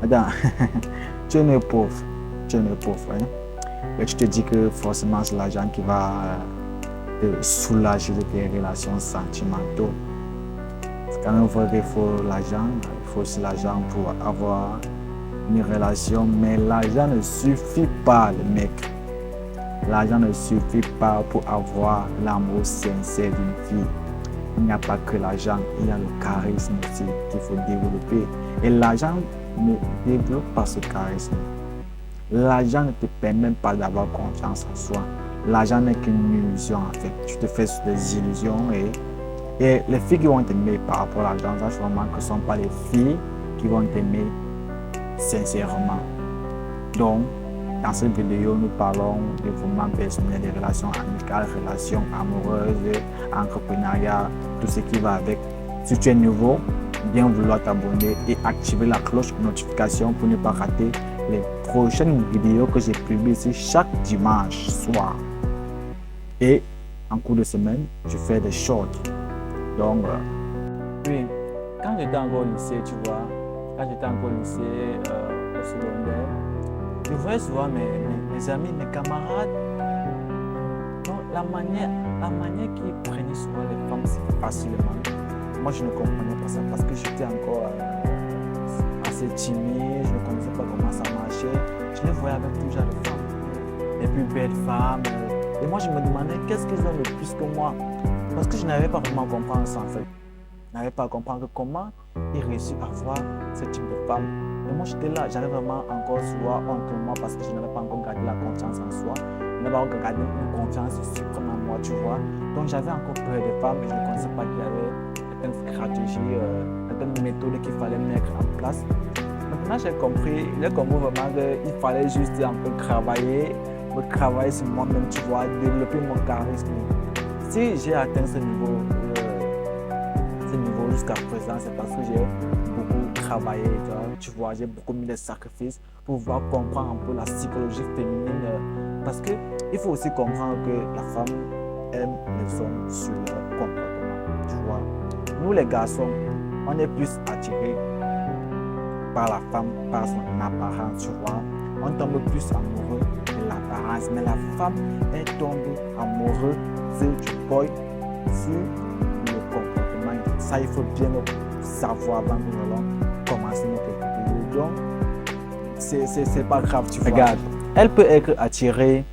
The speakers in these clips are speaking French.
Attends, tu es né pauvre. Tu es né pauvre. Hein? Et tu te dis que forcément c'est l'argent qui va te soulager de tes relations sentimentales. C'est quand même vrai qu'il faut l'argent. Il faut aussi l'argent pour avoir une relation. Mais l'argent ne suffit pas, le mec. L'argent ne suffit pas pour avoir l'amour sincère d'une fille. Il n'y a pas que l'argent, il y a le charisme aussi qu'il faut développer. Et l'argent ne développe pas ce charisme. L'argent ne te permet pas d'avoir confiance en soi. L'argent n'est qu'une illusion en fait. Tu te fais des illusions et les filles qui vont t'aimer par rapport à l'argent, sache vraiment que ce ne sont pas les filles qui vont t'aimer sincèrement. Donc, dans cette vidéo, nous parlons de développement personnel, des relations amicales, relations amoureuses, entrepreneuriat, tout ce qui va avec. Si tu es nouveau, bien vouloir t'abonner et activer la cloche de notification pour ne pas rater les prochaines vidéos que j'ai publiées ici chaque dimanche soir. Et en cours de semaine, je fais des shorts. Donc, oui, quand j'étais encore au lycée, tu vois, quand j'étais encore au lycée, au secondaire, je voyais souvent mes amis, mes camarades. Donc, la manière qu'ils prenaient souvent les femmes facilement. Moi, je ne comprenais pas ça parce que j'étais encore assez timide, je ne connaissais pas comment ça marchait. Je les voyais avec tout genre de femmes, les plus belles femmes. Et moi, je me demandais qu'est-ce qu'ils ont de plus que moi. Parce que je n'avais pas vraiment compris ça en fait. Je n'avais pas compris comment ils réussissent à voir ce type de femme. Et moi, j'étais là, j'avais vraiment encore souvent honte de moi parce que je n'avais pas encore gardé la confiance en soi. Je n'avais pas encore gardé une confiance suprême en moi, tu vois. Donc, j'avais encore peur des femmes et je ne connaissais pas qu'il y avait certaines stratégies, certaines méthodes qu'il fallait mettre en place. Maintenant, j'ai compris vraiment qu'il fallait juste un peu travailler sur moi-même, tu vois, développer mon charisme. Si j'ai atteint ce niveau jusqu'à présent, c'est parce que j'ai beaucoup travaillé, tu vois, j'ai beaucoup mis de sacrifices pour pouvoir comprendre un peu la psychologie féminine. Parce qu'il faut aussi comprendre que la femme aime les hommes sur leur comportement, tu vois. Nous les garçons, on est plus attirés par la femme, par son apparence, tu vois. On tombe plus amoureux de l'apparence, mais la femme, elle tombe amoureuse du boy sur le comportement. Ça, il faut bien savoir avant que nous commencer notre vidéo. Donc, c'est pas grave, tu vois. Regarde, elle peut être attirée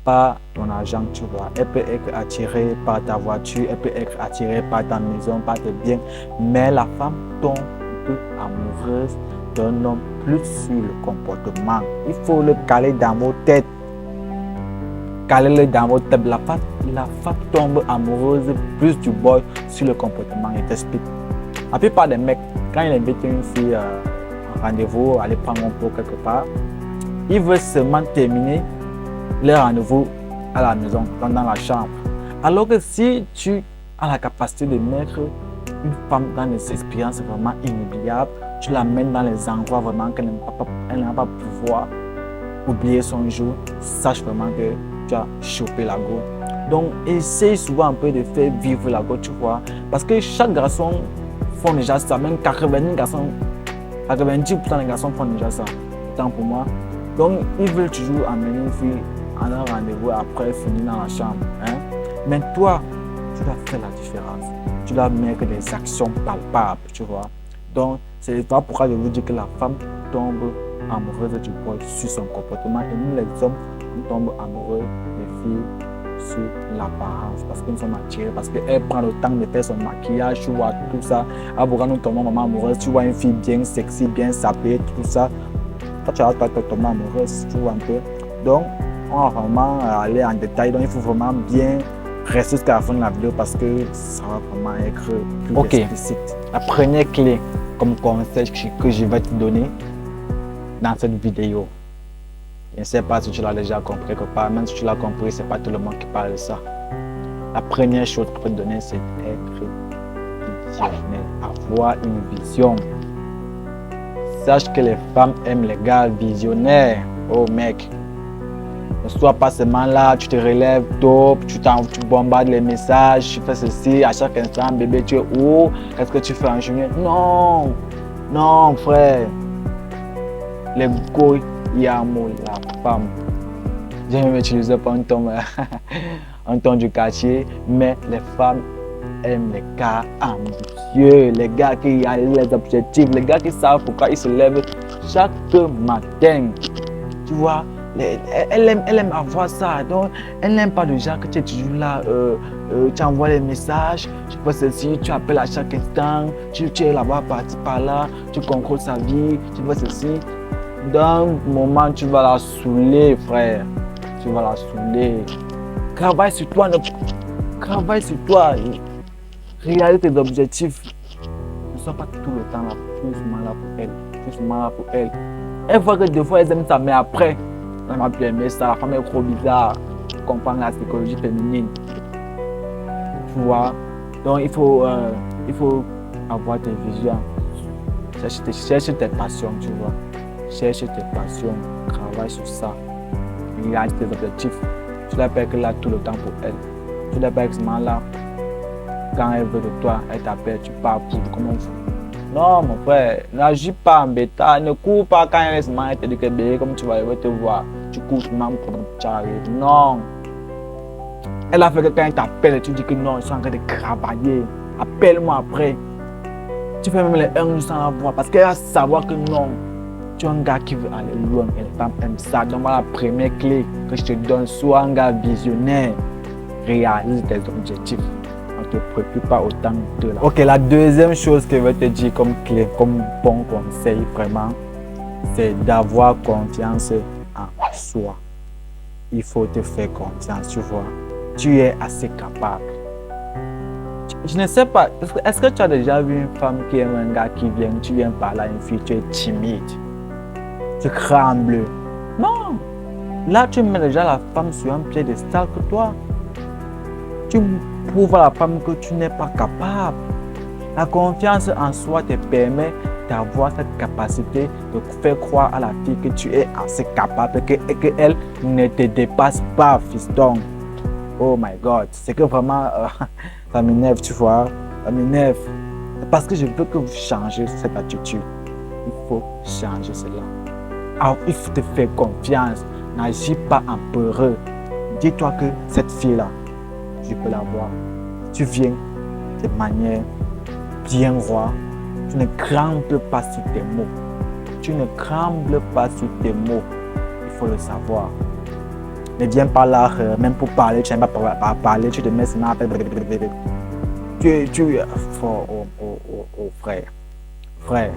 par ton argent, tu vois. Elle peut être attirée par ta voiture, elle peut être attirée par ta maison, par tes biens. Mais la femme tombe un peu amoureuse d'un homme plus sur le comportement. Il faut le caler dans vos têtes. Calez-le dans votre tête. La femme tombe amoureuse plus du boy sur le comportement. Je t'explique. La plupart des mecs, quand ils invitent une fille en rendez-vous, aller prendre un pot quelque part, ils veulent seulement terminer leur rendez-vous à la maison, dans la chambre. Alors que si tu as la capacité de mettre une femme dans des expériences vraiment inoubliables, tu la mets dans les endroits vraiment qu'elle n'a pas pouvoir oublier son jour, sache vraiment que tu as chopé la go. Donc, essaye souvent un peu de faire vivre la go, tu vois. Parce que chaque garçon font déjà ça, même 90% des garçons font déjà ça. Tant pour moi. Donc, ils veulent toujours amener une fille à un rendez-vous après finir dans la chambre. Hein? Mais toi, tu dois faire la différence. Tu dois mettre des actions palpables, tu vois. Donc, c'est pas pourquoi je vous dis que la femme tombe amoureuse du boy sur son comportement et nous les hommes, on tombe amoureux des filles sur l'apparence parce que nous sommes attirés, parce qu'elle prend le temps de faire son maquillage, tu vois, tout ça. Alors pourquoi nous tombons vraiment amoureuses, tu vois une fille bien sexy, bien sapée, tout ça. Toi, tu vas tomber amoureuse, tu vois un peu. Donc, on va vraiment aller en détail, donc il faut vraiment bien rester jusqu'à la fin de la vidéo parce que ça va vraiment être plus explicite. La première clé comme conseil que je vais te donner dans cette vidéo. Je ne sais pas si tu l'as déjà compris quelque part, même si tu l'as compris, ce n'est pas tout le monde qui parle de ça. La première chose que je peux te donner, c'est être visionnaire, avoir une vision. Sache que les femmes aiment les gars visionnaires. Oh mec, ne sois pas seulement là, tu te relèves tôt, tu bombardes les messages, tu fais ceci, à chaque instant, bébé, tu es où? Qu'est-ce que tu fais en journée? Non, non frère. les goyamo la femme. J'ai même utilisé pas un ton du quartier, mais les femmes aiment les gars ambitieux, les gars qui réalisent les objectifs, les gars qui savent pourquoi ils se lèvent chaque matin. Tu vois, elle aime avoir ça. Donc, elle n'aime pas le genre que tu es toujours là, tu envoies les messages, tu fais ceci, tu appelles à chaque instant, tu es là-bas, parti par là, tu contrôles sa vie, tu fais ceci. Dans un moment, tu vas la saouler, frère. Tu vas la saouler. Travaille sur toi, travaille sur toi. Réalise tes objectifs. Ne sois pas tout le temps là, justement là pour elle. Justement là pour elle. Elle voit que des fois, elle aime ça, mais après, elle m'a plus aimé ça. La femme est trop bizarre. Comprendre la psychologie féminine. Tu vois? Donc, il faut avoir tes visions. Cherche tes passions, tu vois. Cherche tes passions. Travaille sur ça. Réalise tes objectifs. Tu n'as pas que là tout le temps pour elle. Tu n'as pas que ce moment-là. Quand elle veut de toi, elle t'appelle, tu pars pour comment vous. Non, mon frère, n'agis pas en bêta, ne cours pas quand elle te dit que bébé, comme tu vas te voir, tu cours même pour tu arrives. Non. Elle a fait que quand elle t'appelle, tu dis que non, je suis en train de travailler. Appelle-moi après. Tu fais même les 1 jour sans la voir parce qu'elle va savoir que non, tu es un gars qui veut aller loin et les femmes aiment ça. Donc voilà la première clé que je te donne, sois un gars visionnaire, réalise tes objectifs. Ne te préoccupe pas autant de là. Ok, la deuxième chose que je vais te dire comme clé, comme bon conseil vraiment, c'est d'avoir confiance en soi. Il faut te faire confiance, tu vois. Tu es assez capable. Je ne sais pas, est-ce que tu as déjà vu une femme qui aime un gars qui vient, tu viens par là, une fille, tu es timide, tu trembles. Non, là tu mets déjà la femme sur un piédestal que toi. Tu prouves à la femme que tu n'es pas capable. La confiance en soi te permet d'avoir cette capacité de faire croire à la fille que tu es assez capable et qu'elle ne te dépasse pas, fiston. Oh my God, c'est que vraiment, ça m'énerve, tu vois, ça m'énerve. Parce que je veux que vous changez cette attitude. Il faut changer cela. Alors, il faut te faire confiance. N'agis pas en peureux. Dis-toi que cette fille-là, je peux la voir. Tu viens de manière bien roi. Tu ne trembles pas sur tes mots. Tu ne trembles pas sur tes mots. Il faut le savoir. Ne viens pas là, même pour parler, tu n'aimes pas parler, tu te mets seulement à faire. Tu es fort, frère. Frère.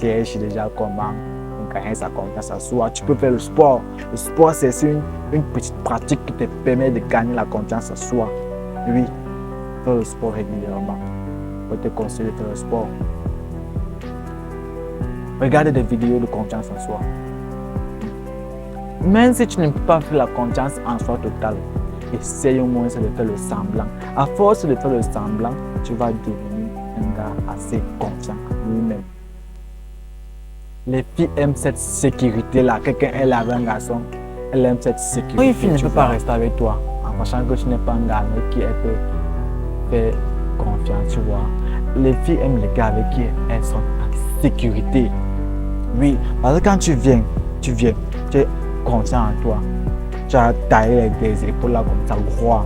Cherche déjà comment gagner sa confiance en soi. Tu peux faire le sport. Le sport, c'est une petite pratique qui te permet de gagner la confiance en soi. Oui, fais le sport régulièrement. Je te conseille de faire le sport. Regarde des vidéos de confiance en soi. Même si tu ne peux pas faire la confiance en soi totale, essaye au moins de faire le semblant. À force de faire le semblant, tu vas devenir un gars assez confiant en lui-même. Les filles aiment cette sécurité-là. Quelqu'un est là avec un garçon, elle aime cette sécurité. Une fille ne peut pas rester avec toi en sachant que tu n'es pas un gars avec qui elle peut faire confiance, tu vois. Les filles aiment les gars avec qui elles sont en sécurité. Oui, parce que quand tu viens, tu es confiant en toi. Tu as taillé les épaules là comme ça, roi.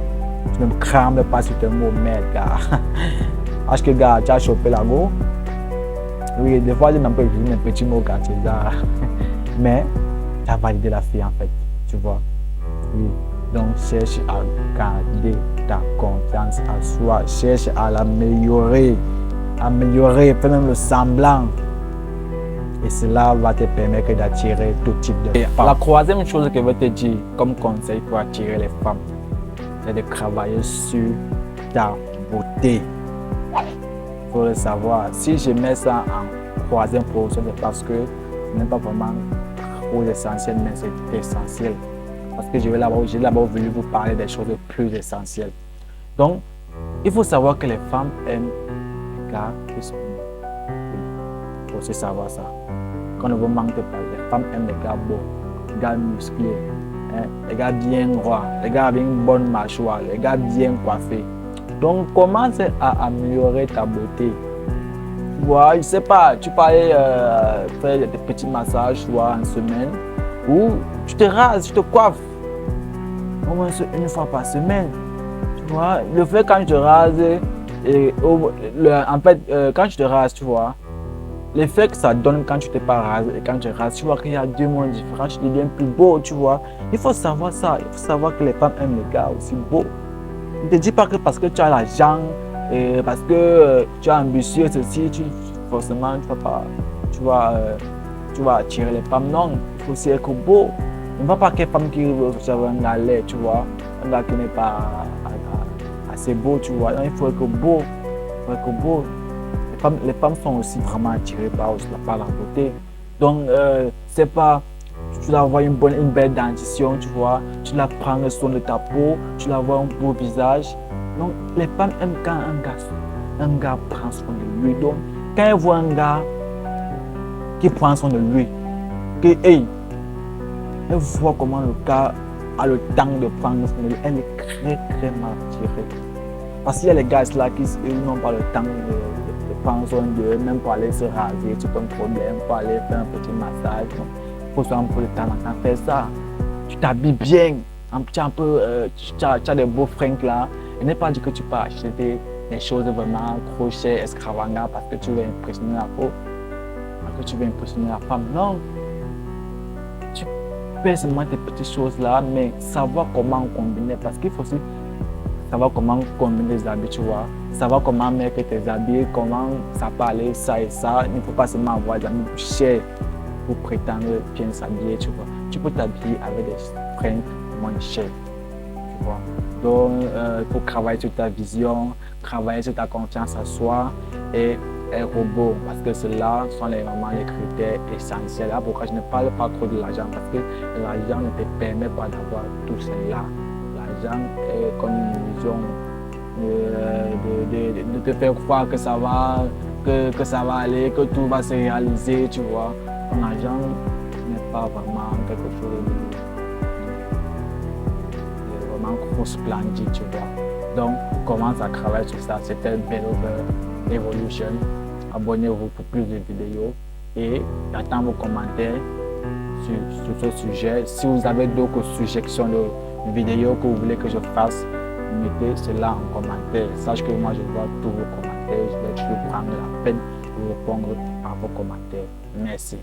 Tu ne crames pas sur tes mots, merde, gars. Parce que, gars, tu as chopé la go. Oui, des fois, j'ai même pas vu mes petits mots quand tu es là. Mais, tu as validé la fille en fait, tu vois. Oui. Donc, cherche à garder ta confiance en soi. Cherche à l'améliorer. Fais même le semblant. Et cela va te permettre d'attirer tout type de femmes. La troisième chose que je vais te dire comme conseil pour attirer les femmes, c'est de travailler sur ta beauté. Il faut le savoir. Si je mets ça en troisième position, c'est parce que ce n'est pas vraiment trop essentiel, mais c'est essentiel. Parce que j'ai d'abord voulu vous parler des choses plus essentielles. Donc, il faut savoir que les femmes aiment les gars qui sont beaux. Il faut aussi savoir ça. Quand on ne vous manque pas, les femmes aiment les gars beaux, les gars musclés, hein, les gars bien droits, les gars avec une bonne mâchoire, les gars bien coiffés. Donc, commence à améliorer ta beauté. Tu vois, je sais pas, tu peux aller faire des petits massages, tu vois, en semaine, ou tu te rases, tu te coiffes, au moins une fois par semaine. Tu vois, le fait quand je te rase, en fait, quand tu te rases, tu vois, l'effet que ça donne quand tu t'es pas rasé et quand tu rases, tu vois qu'il y a 2 mois de différence, tu deviens plus beau, tu vois. Il faut savoir ça, il faut savoir que les femmes aiment les gars aussi beaux. Ne te dis pas que parce que tu as l'argent et parce que tu es ambitieux, ceci, forcément, tu vas attirer les femmes. Non, il faut aussi être beau. Ne va pas qu'une femme qui veut un gars laid, tu vois, un gars qui n'est pas assez beau, tu vois. Non, il faut être beau, il faut être beau. Les femmes sont aussi vraiment attirées par la beauté. Donc, c'est pas, tu dois avoir une belle dentition, tu vois, tu dois prendre soin de ta peau, tu dois avoir un beau visage. Donc, les femmes aiment quand un gars prend soin de lui. Donc, quand elles voient un gars qui prend soin de lui, elles voient comment le gars a le temps de prendre soin de lui, elle est très, très mal attirée. Parce qu'il y a les gars là qui n'ont pas le temps de prendre soin d'eux, même pour aller se raser, c'est un problème, pour aller faire un petit massage. Il faut un peu de temps à faire ça. Tu t'habilles bien, tu as des beaux fringues là. Il n'est pas dit que tu peux acheter des choses vraiment trop chères, extravagantes parce que tu veux impressionner la peau, parce que tu veux impressionner la femme. Non, tu fais seulement tes petites choses là, mais savoir comment combiner parce qu'il faut aussi savoir comment combiner les habits, tu vois. Savoir comment mettre tes habits, comment ça peut aller, ça et ça. Il ne faut pas seulement avoir des habits chers pour prétendre bien s'habiller, tu vois. Tu peux t'habiller avec des fringues moins chères, tu vois. Donc, il faut travailler sur ta vision, travailler sur ta confiance en soi et être beau parce que cela sont vraiment les critères essentiels. Là, pourquoi je ne parle pas trop de l'argent parce que l'argent ne te permet pas d'avoir tout cela. L'argent est comme une illusion de te faire croire que ça va, que ça va aller, que tout va se réaliser, tu vois. L'argent n'est pas vraiment quelque chose de vraiment trop splendide, tu vois. Donc, commence à travailler sur ça. C'était Bellover Evolution. Abonnez-vous pour plus de vidéos et j'attends vos commentaires sur ce sujet. Si vous avez d'autres suggestions de vidéos que vous voulez que je fasse, mettez cela en commentaire. Sache que moi je vois tous vos commentaires. Je vais toujours prendre la peine de répondre à vos commentaires. Merci.